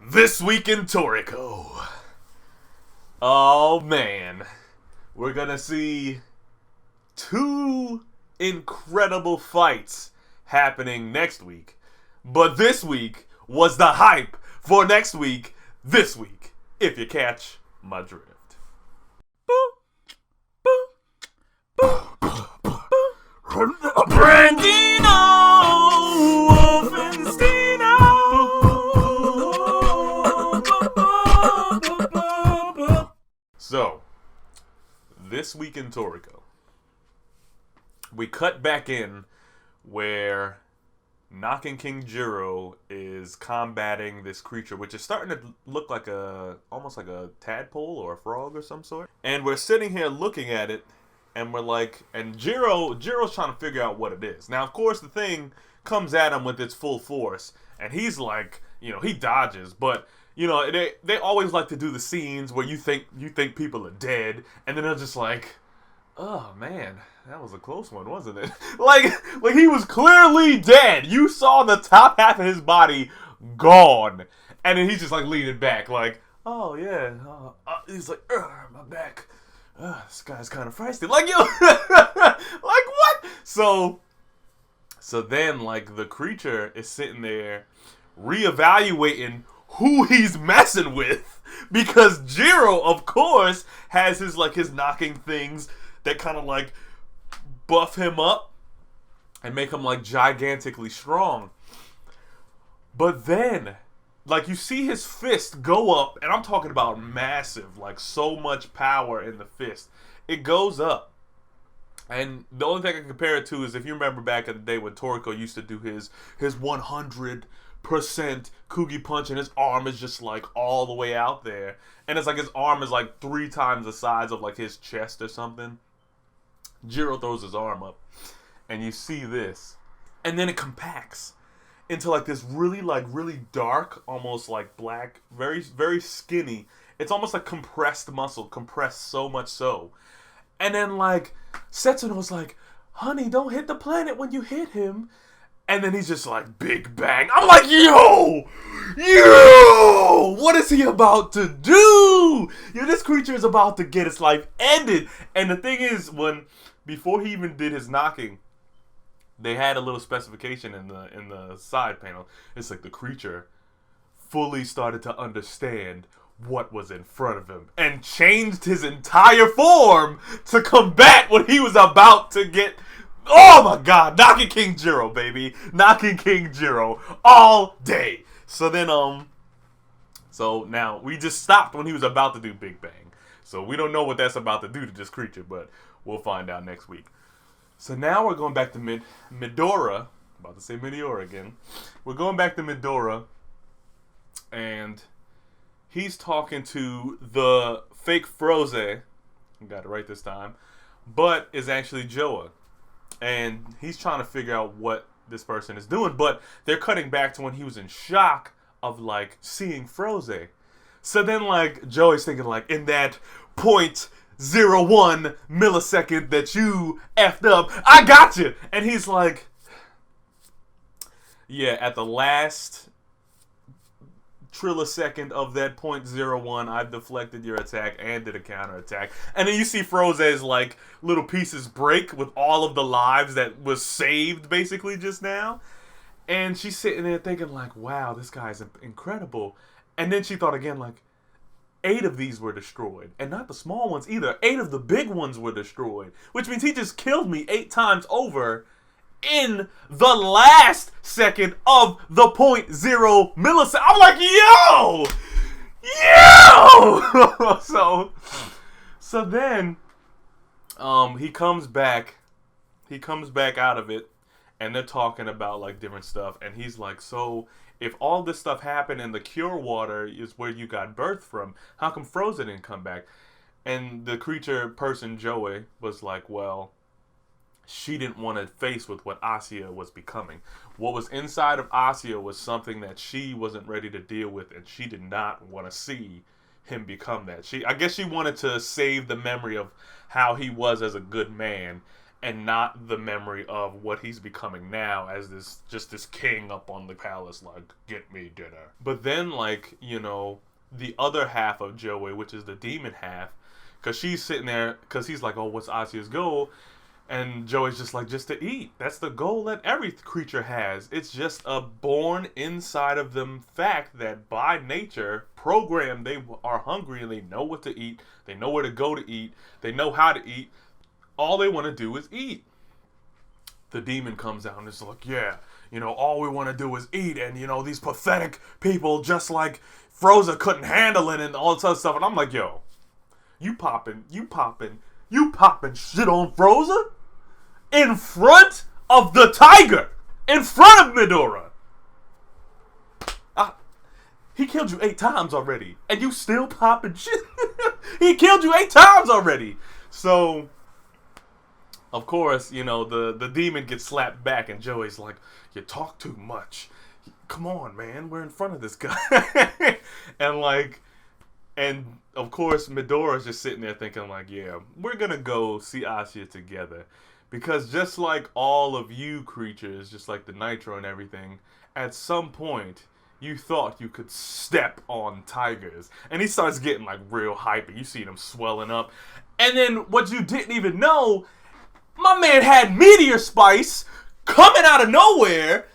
This week in Toriko. Oh man, we're gonna see two incredible fights happening next week. But this week was the hype for next week, this week, if you catch my drift. Brandino Wolfensteino. So, this week in Toriko, we cut back in where Knocking King Jirou is combating this creature, which is starting to look like almost like a tadpole or a frog or some sort. And we're sitting here looking at it, and we're like, and Jirou's trying to figure out what it is. Now, of course, the thing comes at him with its full force, and he's like, he dodges, but they always like to do the scenes where you think people are dead, and then they're just like, oh man, that was a close one, wasn't it? like he was clearly dead. You saw the top half of his body gone, and then he's just like leaning back, like, oh yeah, he's like, my back. This guy's kind of feisty. Like, like what? So then, like, the creature is sitting there reevaluating who he's messing with, because Jirou, of course, has his knocking things that kind of like buff him up and make him like gigantically strong. But then, like, you see his fist go up, and I'm talking about massive, like so much power in the fist. It goes up. And the only thing I can compare it to is if you remember back in the day when Toriko used to do his 100% Kugi punch, and his arm is just like all the way out there. And it's like his arm is like 3 times the size of like his chest or something. Jirou throws his arm up, and you see this. And then it compacts into like this really dark, almost like black, very, very skinny. It's almost like compressed muscle, compressed so much so. And then like Setsuno's like, honey, don't hit the planet when you hit him. And then he's just like, big bang. I'm like, yo, what is he about to do? This creature is about to get its life ended. And the thing is, before he even did his knocking, they had a little specification in the side panel. It's like the creature fully started to understand what was in front of him and changed his entire form to combat what he was about to get. Oh my god, Knocking King Jirou, baby. Knocking King Jirou all day. So then, so now we just stopped when he was about to do Big Bang. So we don't know what that's about to do to this creature, but we'll find out next week. So now we're going back to Midora. About to say Midora again. We're going back to Midora, and he's talking to the fake Froze. Got it right this time. But is actually Joa. And he's trying to figure out what this person is doing. But they're cutting back to when he was in shock of, like, seeing Froze. So then, like, Joey's thinking, like, in that .01 millisecond that you effed up, I got you. And he's like, yeah, at the last trillisecond of that .01, I've deflected your attack and did a counterattack. And then you see Froze's like little pieces break with all of the lives that was saved basically just now. And she's sitting there thinking like, wow, this guy's incredible. And then she thought again, like, 8 of these were destroyed. And not the small ones either. 8 of the big ones were destroyed. Which means he just killed me 8 times over in the last second of the .0 millisecond. I'm like, yo! So then, he comes back out of it, and they're talking about like different stuff, and he's like, so if all this stuff happened and the cure water is where you got birth from, how come Frozen didn't come back? And the creature person, Joey, was like, well, she didn't want to face with what Asya was becoming. What was inside of Asya was something that she wasn't ready to deal with, and she did not want to see him become that. I guess she wanted to save the memory of how he was as a good man, and not the memory of what he's becoming now as this king up on the palace, like, get me dinner. But then, like, you know, the other half of Joey, which is the demon half, because she's sitting there, because he's like, oh, what's Asia's goal? And Joey's just like, just to eat. That's the goal that every creature has. It's just a born inside of them fact that by nature, programmed, they are hungry and they know what to eat. They know where to go to eat. They know how to eat. All they want to do is eat. The demon comes out and is like, yeah, you know, all we want to do is eat. And, you know, these pathetic people just like Froza couldn't handle it and all this other stuff. And I'm like, yo, you popping shit on Froza? In front of the tiger. In front of Midora. He killed you 8 times already. And you still popping shit. He killed you 8 times already. So, of course, you know, the demon gets slapped back. And Joey's like, you talk too much. Come on, man. We're in front of this guy. And of course, Midora's just sitting there thinking like, yeah, we're going to go see Asia together. Because just like all of you creatures, just like the Nitro and everything, at some point, you thought you could step on tigers. And he starts getting like real hype and you see him swelling up. And then what you didn't even know, my man had Meteor Spice coming out of nowhere,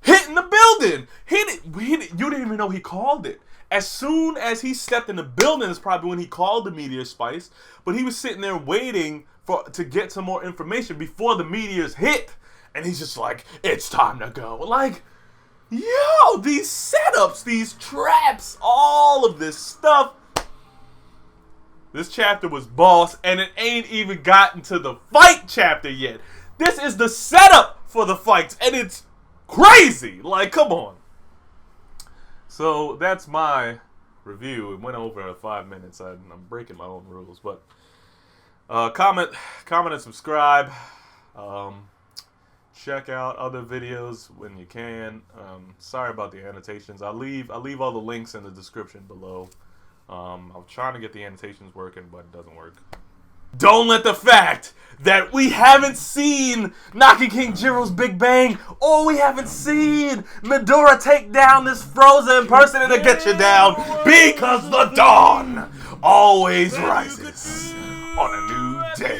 hitting the building. You didn't even know he called it. As soon as he stepped in the building is probably when he called the Meteor Spice. But he was sitting there waiting to get some more information before the meteors hit. And he's just like, it's time to go. Like, yo, these setups, these traps, all of this stuff. This chapter was boss, and it ain't even gotten to the fight chapter yet. This is the setup for the fights, and it's crazy. Like, come on. So that's my review. It went over 5 minutes. I'm breaking my own rules, but comment and subscribe. Check out other videos when you can. Sorry about the annotations. I'll leave all the links in the description below. I'm trying to get the annotations working, but it doesn't work. Don't let the fact that we haven't seen Knocking King Jirou's Big Bang, or we haven't seen Midora take down this Frozen person to get you down, because the dawn always rises on a new day.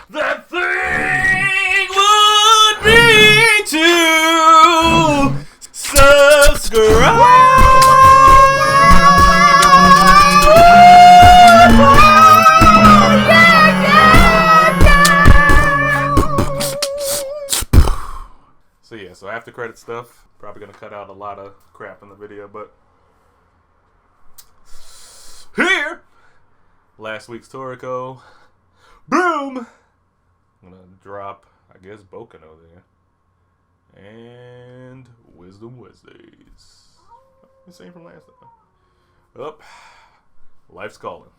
The thing would be to subscribe. So yeah, so after credit stuff, probably gonna cut out a lot of crap in the video, but here, last week's Toriko, boom! I'm gonna drop, I guess, Bokuno there, and Wisdom Wednesdays. The same from last time. Up, life's calling.